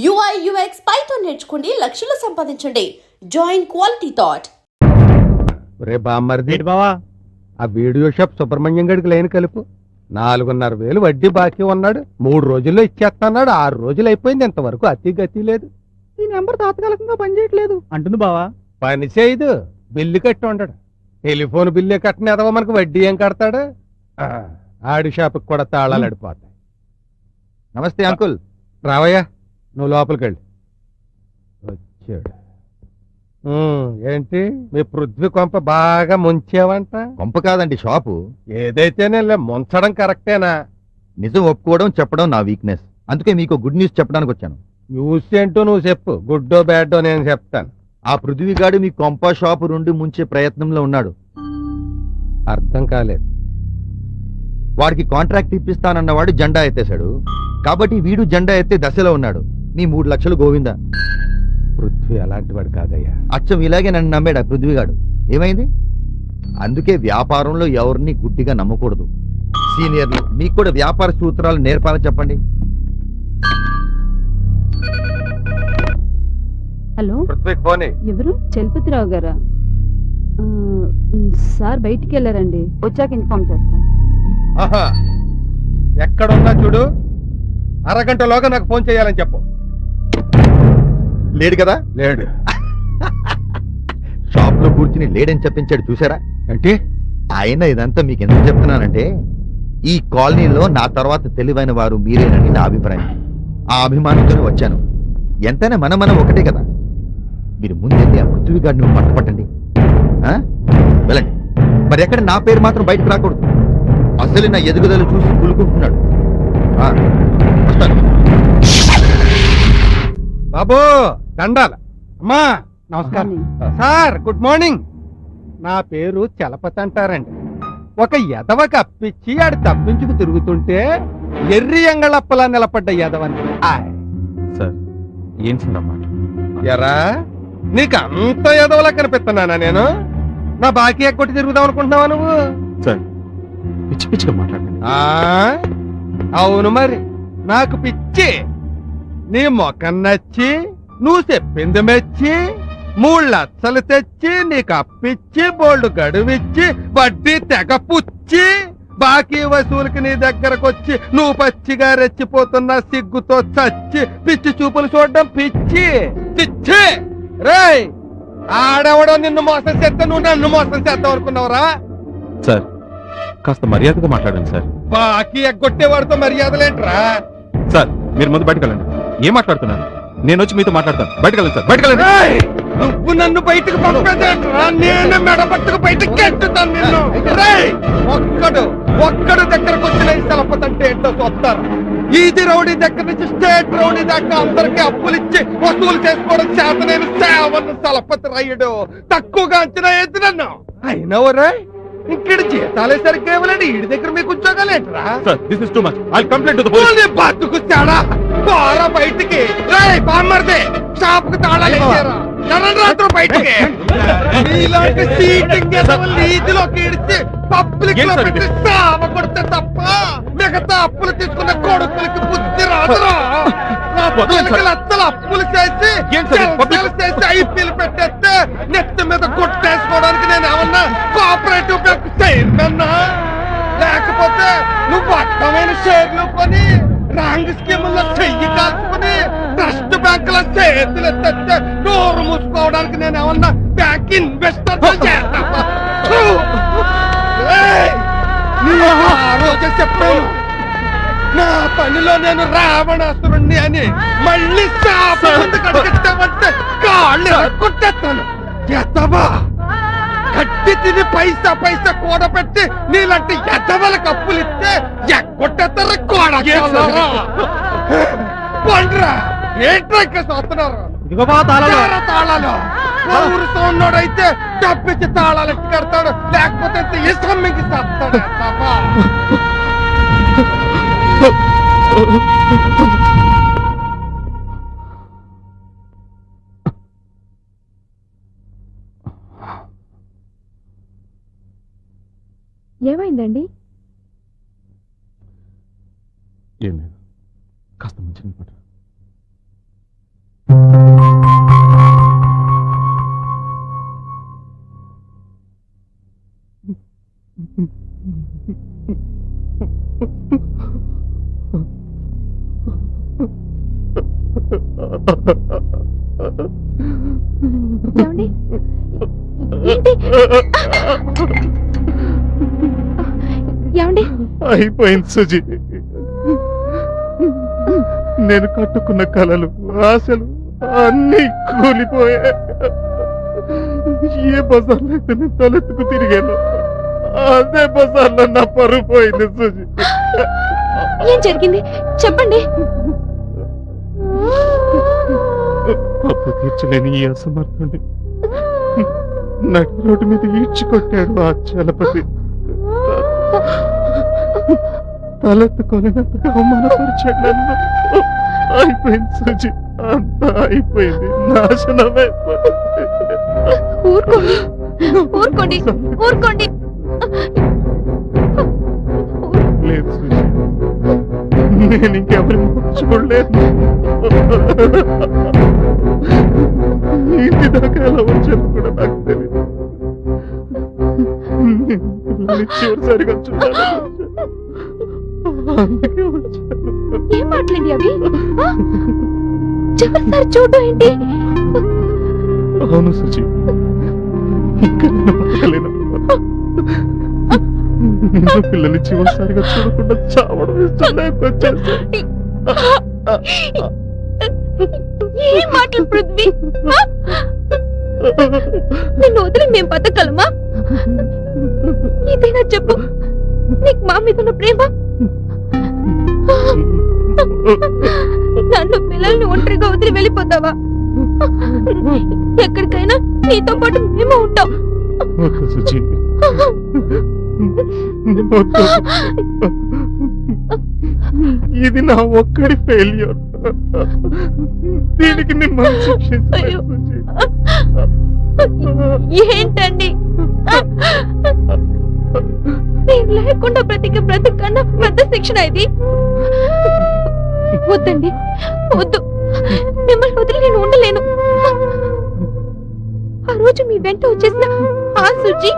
UI UX Python నేర్చుకోండి, లక్షలు సంపాదించండి. Join quality thought. రే బామ్మర్ది బావా, ఆ వీడియో షాప్ సుబ్రహ్మణ్యం గడికి లేని కలుపు 4,500,000 వడ్డీ బాకీ ఉన్నాడు. 3 రోజుల్లో ఇచ్చేస్తున్నాడు. 6 రోజులు అయిపోయింది, ఇంతవరకు అతి గతి లేదు. ఈ నెంబర్ తాత్కాలికంగా పనిచేయట్లేదు అంటుంది బావా. పని చేయదు, బిల్లు కట్టి ఉండడు. టెలిఫోన్ బిల్లు కట్టిన ఎదవా మనకు వడ్డీ ఏం కడతాడు? ఆడి షాపుకి కూడా తాళాలు అడిపోతాయి. నమస్తే అంకుల్. రావయ్యా, నువ్వు లోపలికి వెళ్ళి. వచ్చాడు. ఏంటి మీ పృథ్వీ కొంప బాగా ముంచావంట? కొంప కాదండి, షాపు. ఏదైతేనే ముంచడం కరెక్టేనా? నిజం ఒప్పుకోవడం చెప్పడం నా వీక్నెస్. అందుకే మీకు గుడ్ న్యూస్ చెప్పడానికి వచ్చాను. న్యూస్ ఏంటో నువ్వు చెప్పు, గుడ్డో బ్యాడో నేను చెప్తాను. ఆ పృథ్వీగాడు మీ కొంప షాపు నుండి ముంచే ప్రయత్నంలో ఉన్నాడు. అర్థం కాలేదు. వాడికి కాంట్రాక్ట్ ఇప్పిస్తానన్నవాడు జెండా ఎత్తేశాడు. కాబట్టి వీడు జెండా ఎత్తే దశలో ఉన్నాడు. నీ 3 లక్షలు గోవిందా. పృథ్వీ అలాంటి వాడు కాదయ్యా. అచ్చం ఇలాగే నన్ను నమ్మాడు పృథ్వీగాడు. ఏమైంది? అందుకే వ్యాపారంలో ఎవరిని గుడ్డిగా నమ్మకూడదు. సీనియర్లు మీకు కూడా వ్యాపార సూత్రాలు నేర్పాలని చెప్పండి. హలో, పృథ్వీకి ఫోన్. ఎవరు? చలపతిరావు గారా? సార్ బయటికి వెళ్ళారండి, వచ్చాక ఇన్ఫార్మ్ చేస్తాను. ఆహా, ఎక్కడున్నా చూడు, అరగంటలోగా నాకు ఫోన్ చేయాలని చెప్పు. లేడు కదా? లేడు. షాప్ లో కూర్చుని లేడని చెప్పించాడు, చూసారా? అంటే ఆయన ఇదంతా మీకు ఎందుకు చెప్తున్నానంటే, ఈ కాలనీలో నా తర్వాత తెలివైన వారు మీరేనని నా అభిప్రాయం. ఆ అభిమానంతోనే వచ్చాను. ఎంతైనా మనం ఒకటే కదా. మీరు ముందెళ్ళి ఆ పృథ్వీ గారిని పట్టపట్టండి. వెళ్ళండి. మరి ఎక్కడ నా పేరు మాత్రం బయటకు రాకూడదు. అసలు నా ఎదుగుదల చూసి కులుకుంటున్నాడు. వస్తాను. బాబు దండాల. అమ్మా నమస్కారం. Sir good morning. నా పేరు చలపతి అంటారండి. ఒక ఎదవకి అప్పిచ్చి ఆడు తప్పించుకు తిరుగుతుంటే ఎర్రి ఎంగళప్పలా నిలబడ్డ ఎదవని. సార్ ఏం చిన్నమ్మా? ఎరా, నీకు అంత ఎదవలా కనిపిస్తున్నానా నేను? నా బాకీ ఎక్కొట్టి తిరుగుదాం అనుకుంటున్నావా నువ్వు? సార్ పిచ్చి పిచ్చిగా మాట్లాడండి. అవును మరి, నాకు పిచ్చి. నీ మొఖం నచ్చి, నువ్వు చెప్పింది మెచ్చి, 3 లక్షలు తెచ్చి నీకు అప్పిచ్చి, బోల్డ్ గడువిచ్చి, వడ్డీ తెగ పుచ్చి, బాకీ వసూలుకి నీ దగ్గరకొచ్చి నువ్వు పచ్చిగా రెచ్చిపోతున్న సిగ్గుతో చచ్చి పిచ్చి చూపులు చూడడం పిచ్చి పిచ్చి. రేయ్, ఆడవడం నిన్ను మోసం చేస్తే నువ్వు నన్ను మోసం చేద్దాం అనుకున్నావురా? సార్ కాస్త మర్యాదగా మాట్లాడండి సార్. బాకీ ఎగ్గొట్టేవాడితో మర్యాదలేంట్రా? సార్ మీరు ముందు బయటకు వెళ్ళండి. ఏం మాట్లాడుతున్నారు? నేను వచ్చి మీతో మాట్లాడతాను. బయటకు వెళ్ళండి సార్, బయటకు వెళ్ళండి. నువ్వు నన్ను బయటకు పంపేదేంట్రా? నేను మెడపట్టుకు బయటకు గెంటుతాను నిన్ను. రేయ్, ఒక్కడు దగ్గరకు వచ్చిన ఈ సెలపతంటే ఏంటో చూస్తారు. ఈది రౌడీ దగ్గర నుంచి స్టేట్ రౌడీ దాకా అందరికీ అప్పులిచ్చి వసూలు చేసుకోవడం చేత నేను సేవను సెలపతి రయ్యడు. తక్కువగా అంచనా వేసి నన్ను అయినా ఒరే, ఇక్కడ జీతాలే సరిగ్గా ఇవ్వలేడు. ఈడి దగ్గర మీకు ఉద్యోగాలు ఏంట్రా? బతుకు తేడా పోరా బయటికి. రేయ్ బామ్మర్దే, షాపుకు తాళాలు ఇచ్చారా? రాత్రి బయటికి. ఇలాంటి సీటింగ్ లీజులోకి ఇడిచి పబ్లిక్ లో పెట్టి సావ కొడితే తప్ప మిగతా అప్పులు తీసుకున్న కొడుకులకి బుద్ధి రాదురా. లక్షలు అప్పులు చేసి ఐపీఎల్ పెట్టేస్తే నెత్తి మీద కొట్టేసుకోవడానికి నేను ఏమన్నా కోఆపరేటివ్ బ్యాంక్ చైర్మన్? లేకపోతే నువ్వు అర్థమైన షేర్లు కొని రాంగ్ స్కీముల్లో చెయ్యి కాల్చుకుని ట్రస్ట్ బ్యాంకుల చేతులు ఎత్తే నోరు మూసుకోవడానికి నేను ఏమన్నా బ్యాంక్ ఇన్వెస్టర్ చెప్పాను. నా పనిలో నేను రావణాసురుణ్ణి అని మళ్ళీ కడిగిస్తామంటే కాళ్ళు కొట్టేస్తాను. ఎత్తవా కట్టి తిని పైసా కూడబెట్టి నీలాంటి ఎద్దవలకు అప్పులిస్తే ఎక్కొట్టేస్తారు. కొండ్రా ఏంట్రా ఇంకా చూస్తున్నారు? తాళాలు ఊరుతోన్నోడైతే డబ్బిచ్చి తాళాలు ఎట్టి కడతాడు, లేకపోతే ఇసమ్మికి చేస్తాడు. ఏమైందండి? ఏం లేదు, కాస్త మంచి పట్టు. ఏమండి? ఏంటి? ఏమండి? అయిపోయింది సుజి. నేను కట్టుకున్న కలలు ఆశలు అన్నీ కూలిపోయాయి. ఏ బజార్లో అయితే నేను తలెత్తుకు తిరిగాను అదే బజార్లో నా పరువు పోయింది సుజి. ఏం జరిగింది చెప్పండి. అప్పు తీర్చలేని ఈ అసమర్థుడి నడి రోడ్డు మీద ఈడ్చికొట్టాడు ఆ చలపతి. తలెత్తుకోలేనంతగా అవమానపరిచాడు నన్ను. అయిపోయింది సుజి, అంతా అయిపోయింది, నాశనమైపోయింది. ఊరుకోండి ఊరుకోండి ఊరుకోండి. లేదు సుజి, నేను ఇంకెవరి ముఖం చూడలేదు. ఇంటి దాకా ఎలా వచ్చాను కూడా నాకు తెలియదు. పిల్లల్ని చివరిసారిగా చూడాలి, అందుకే వచ్చాను. ఏం మాట్లాడి అవి? చివరిసారి చూడడం ఏంటి? అవును సుజి, ఇంకా నేను బతకలేను. నిన్ను పిల్లల్ని చివరిసారిగా చూడకుండా చావడం ఇష్టం లేకొచ్చేసి. ఏం మాటలు పృథ్వీ? నిన్ను వదిలి మేం బతకగలమా? ఇదేనా చెప్పు నీకు మా మీద ఉన్న ప్రేమ? నన్ను పిల్లల్ని ఒంటరిగా వదిలి వెళ్ళిపోతావా? ఎక్కడికైనా నీతో పాటు మేము ఉంటాం. వద్దు సుజి, వద్దు. ఇది నా ఒక్కడి ఫెయిల్యూర్. దీనికి మిమ్మల్ని శిక్షించలేదు సుజి. ఏంటండి నేను లేకుండా బ్రతికే బ్రతికన్నా పెద్ద శిక్షణ ఇది. వద్దండి వద్దు, మిమ్మల్ని వదిలి నేను ఉండలేను. ఆ రోజు మీ వెంట వచ్చేసిన ఆ సుజి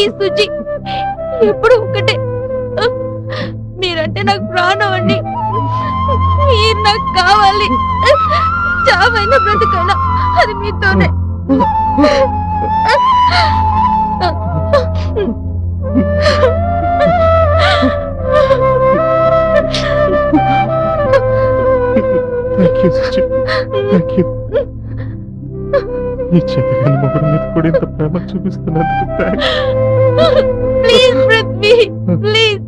ఈ సుజి ఎప్పుడు ఒకటే. మీరంటే నాకు ప్రాణం అండి. మీరు నాకు కావాలి. చావైనా బ్రతికైనా అది మీతోనే. Thank you, Suji. Thank you. ఈ చేతగాని మొగుడు మీద కూడా ఇంత ప్రేమ చూపిస్తున్నందుకు థ్యాంక్స్. ప్లీజ్ పృథ్వీ, ప్లీజ్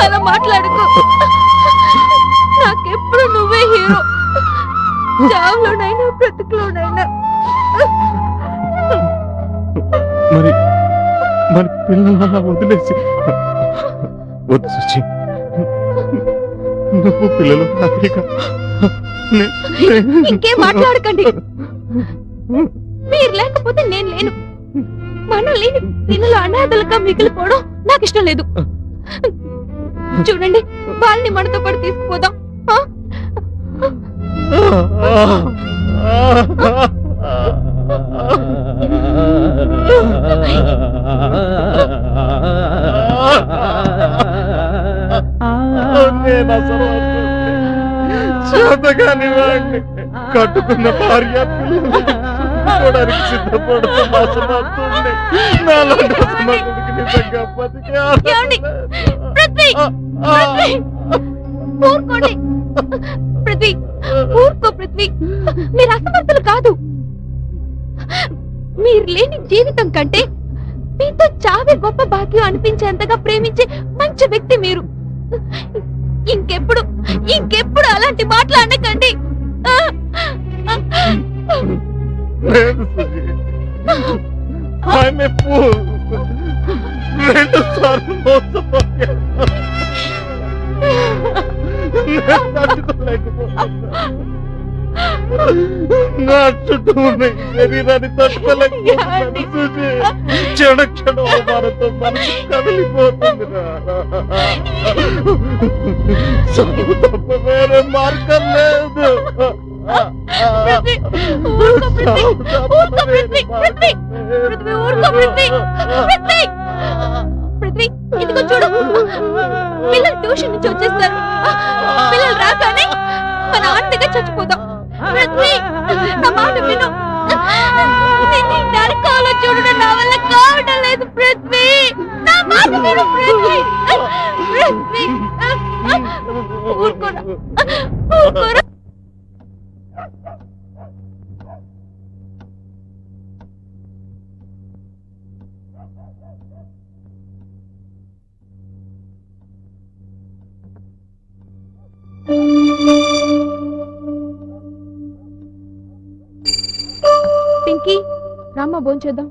అలా మాట్లాడుకో. నాకెప్పుడు నువ్వే హీరో, చావులోనైనా బ్రతుకులోనైనా. మరి మరి పిల్లల వదిలేసి వద్దు సుజి, నువ్వు పిల్లలు హ్యాపీగా. ఇంకేం మాట్లాడకండి. మీరు లేకపోతే నేను లేను. మనల్ని పిల్లలు అనాథలుగా మిగిలిపోవడం నాకు ఇష్టం లేదు. చూడండి, వాళ్ళని మనతో పాటు తీసుకుపోదాం. చేతగాని వాడిని కట్టుకున్న భార్య పిల్లలకి సిద్ధపడుతూ మోసపోతుంది. నాలాంటి అసమర్థుడికి నిజంగా బతికే అర్హత ఏమండి? లేదు. పృథ్వీ, పృథ్వీ, ఊరుకోండి. పృథ్వీ, ఊరుకో పృథ్వీ. మీరు అసమర్థులు కాదు. మీరు లేని జీవితం కంటే మీతో చావే గొప్ప భాగ్యం అనిపించేంతగా ప్రేమించే మంచి వ్యక్తి మీరు. ఇంకెప్పుడు ఇంకెప్పుడు అలాంటి మాటలు అనకండి. లేదు సుజి, ఆమె fool. 2 సార్లు మోసపోయాను. నేను తట్టుకోలేకపోతున్నా. నా చుట్టూ ఉన్న ఈ శరీరాన్ని తట్టుకోలేకపోతున్నాను సుజి. క్షణ క్షణం అవమానంతో మనసు కదిలిపోతుందిరా. సాగు తప్ప వేరే మార్గం లేదు. పృథ్వీ, ఊరుకో పృథ్వీ, ఊరుకో పృథ్వీ, పృథ్వీ, పృథ్వీ, ఊరుకో పృథ్వీ, పృథ్వీ, పృథ్వీ, ఇదిగో చూడు, పిల్లలు ట్యూషన్ నుంచి వచ్చేస్తారు. పిల్లలు రాగానే మన ఆంటీగా చచ్చిపోదాం. పింకీ రామ్మా భోంచేద్దాం.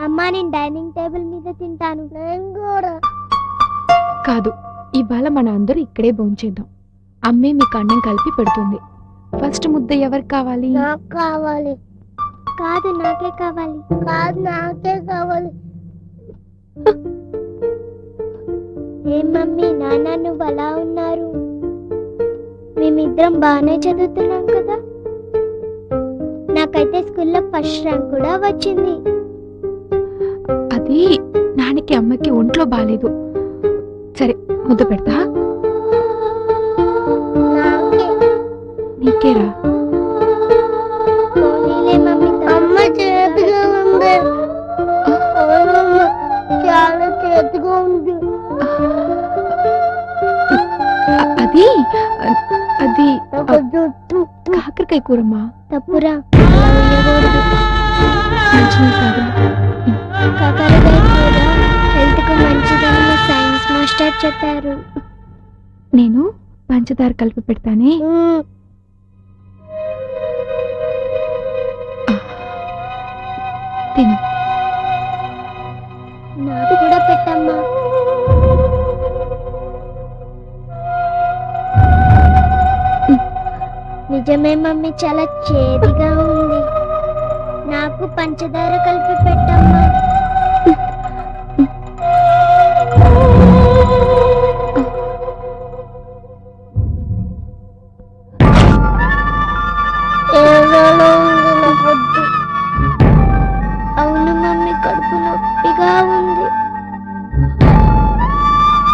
అమ్మా నేను డైనింగ్ టేబుల్ మీద తింటాను. నేను కూడా. కాదు, ఇవాళ మన అందరూ ఇక్కడే భోంచేద్దాం. అమ్మే మీకు అన్నం కలిపి పెడుతుంది. ఫస్ట్ ముద్ద ఎవరికి కావాలి? నాకు కావాలి. కాదు నాకే కావాలి. కాదు నాకే కావాలి. ఏం మమ్మీ నాన్న నువ్వు అలా ఉన్నారు? మేమిద్దరం బాగానే చదువుతున్నాం కదా. నాకైతే స్కూల్లో ఫస్ట్ ర్యాంక్ కూడా వచ్చింది. అది నాన్నకి అమ్మకి ఒంట్లో బాలేదు. సరే ముద్ద పెడతా. నాకే. నీకేరా? పోనీలే మమ్మీ. అమ్మ చేతిగా ఉంది. అవునమ్మ, చాలా చేతిగా ఉంది. అది అది నాకు జుట్టు కాకరకాయ కూరమ్మా. తప్పురా. మంచినీళ్ళు తాగు. కాకరకాయ కూర హెల్త్ కు మంచిదని మా సైన్స్ మాస్టర్ చెప్పారు. నేను పంచదార కలిపి పెడతానే. తిను. నాకు కూడా పెట్టమ్మా. నిజమే మమ్మీ, చాలా చేదుగా ఉంది. నాకు పంచదార కలిపి పెట్టమ్మా. ఏదోలా ఉంది నా పొద్దు. అవును మమ్మీ, కడుపు నొప్పిగా ఉంది.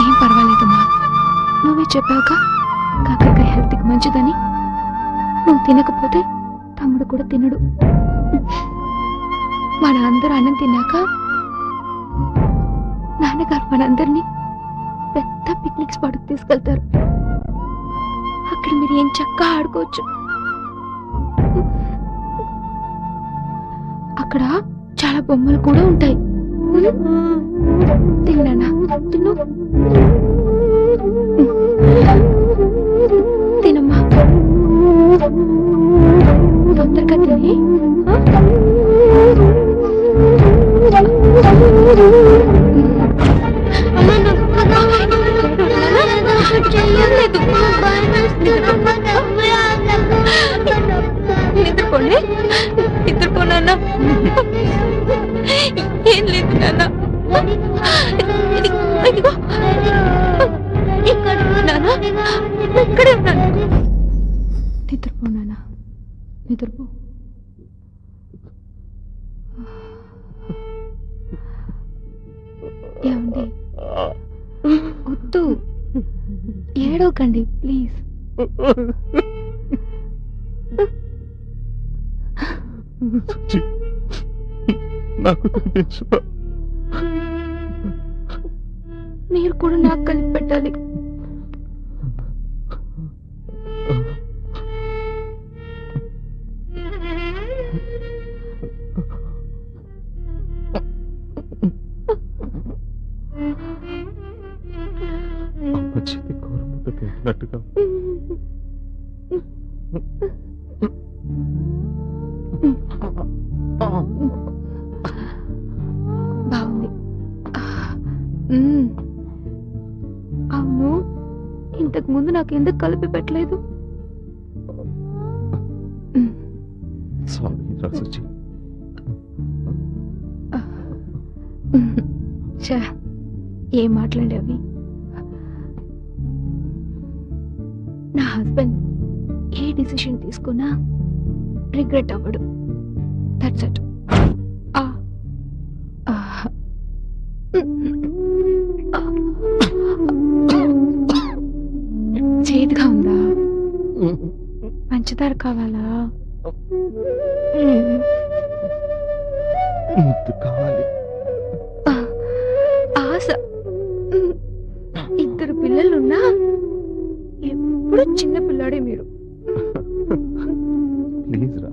ఏం పర్వాలేదమ్మా, నువ్వే చెప్పావుగా కాకరకాయ హెల్త్కి మంచిదని. నువ్వు తినకపోతే తమ్ముడు కూడా తినడు. మన అందరూ అన్నం తిన్నాక నాన్నగారు మనందరినీ పెద్ద పిక్నిక్ స్పాట్కి తీసుకెళ్తారు. అక్కడ మీరు ఏం చక్కగా ఆడుకోవచ్చు. అక్కడ చాలా బొమ్మలు కూడా ఉంటాయి. తిన్నానా? తిను. తినమ్మా, తొందరగా తిని. నిద్రపోలే? నిద్రపోనా? ఏం లేదు నాన్న. ఇదిగో నాన్న, ఇక్కడే ఉన్నాను. నిద్రపో నాన్న, నిద్రపో. ఏమండి, వద్దు, ఏడవకండి ప్లీజ్. నాకు తెలుసు. మీరు కూడా నాకు కలిపి పెట్టాలి. అమ్మ చేతి కూర ముద్ద తింటున్నట్టుగా బాగుంది. అవును, ఇంతకు ముందు నాకు ఎందుకు కలిపి పెట్టలేదు? సారీ రాసుచి. ఏం మాట్లాడేవి? నా హస్బెండ్ ఏ డిసిషన్ తీసుకున్నా రిగ్రెట్ అవ్వడు. That's it. చేదుగా ఉందా? పంచదార కావాలా? ముద్దు కావాలి. ఆశ. ఇద్దరు పిల్లలున్నా ఎప్పుడు చిన్న పిల్లాడే మీరు. ప్లీజ్ రా.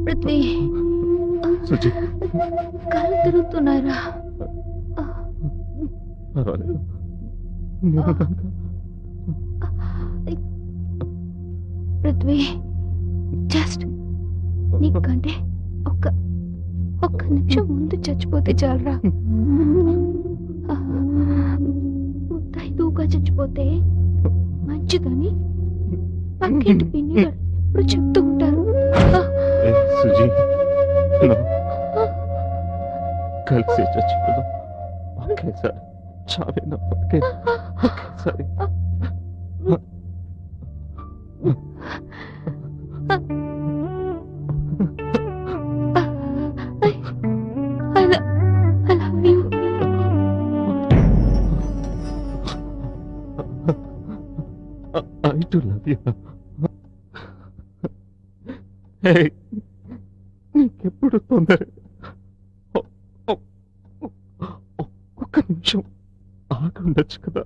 పృథ్వీ, సుజి కళ్ళు తిరుగుతున్నారా? పర్వాలేదు. పృథ్వీ, జస్ట్ నీకంటే ఒక్క నిమిషం ముందు చచ్చిపోతే చాలరా. ముత్తైదుగా చచ్చిపోతే మంచిదని పక్కింటి పిన్ని గారు ఎప్పుడు చెప్తూ ఉంటారు. ఏ సుజి, no. కలిసి చచ్చిపోదాం ఒకేసారి. చావేనా ఒకేసారి. I love you. I do love you. Hey, నీకెప్పుడు తొందర? ఒక్క నిమిషం ఆగుండొచ్చు కదా.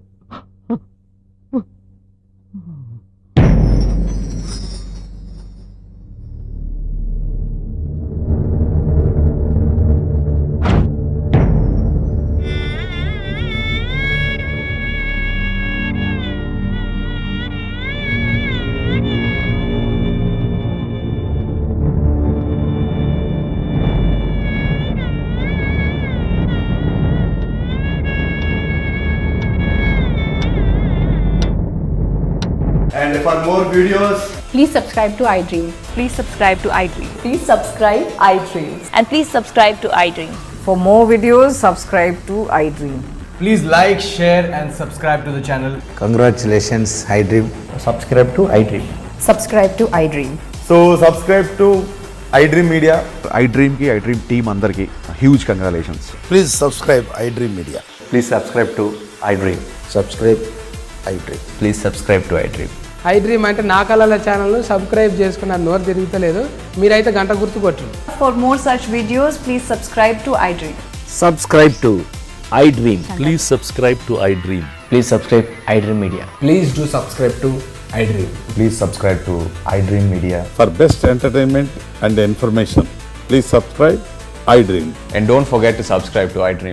And for more videos, Please subscribe to iDream. Please subscribe to iDream. Please subscribe iDream. And please subscribe to iDream. For more videos, subscribe to iDream. please like, share, and subscribe to the channel. Congratulations, iDream. Subscribe to iDream. Subscribe to iDream. So subscribe to iDream Media. iDream की iDream team अंदर की huge congratulations. Please subscribe iDream Media. Please subscribe to iDream. Subscribe iDream. Please subscribe to iDream. iDream అంటే నా కళల ఛానల్ను subscribe చేసుకున్న నోరు తిరుగుతలేదు. మీరైతే గంట గుర్తు కొట్టండి. For more such videos, please subscribe to iDream. Subscribe to iDream. Please subscribe to iDream. Please subscribe iDream Media. Please do subscribe to iDream. Please subscribe to iDream Media. For best entertainment and information, please subscribe iDream. And don't forget to subscribe to iDream.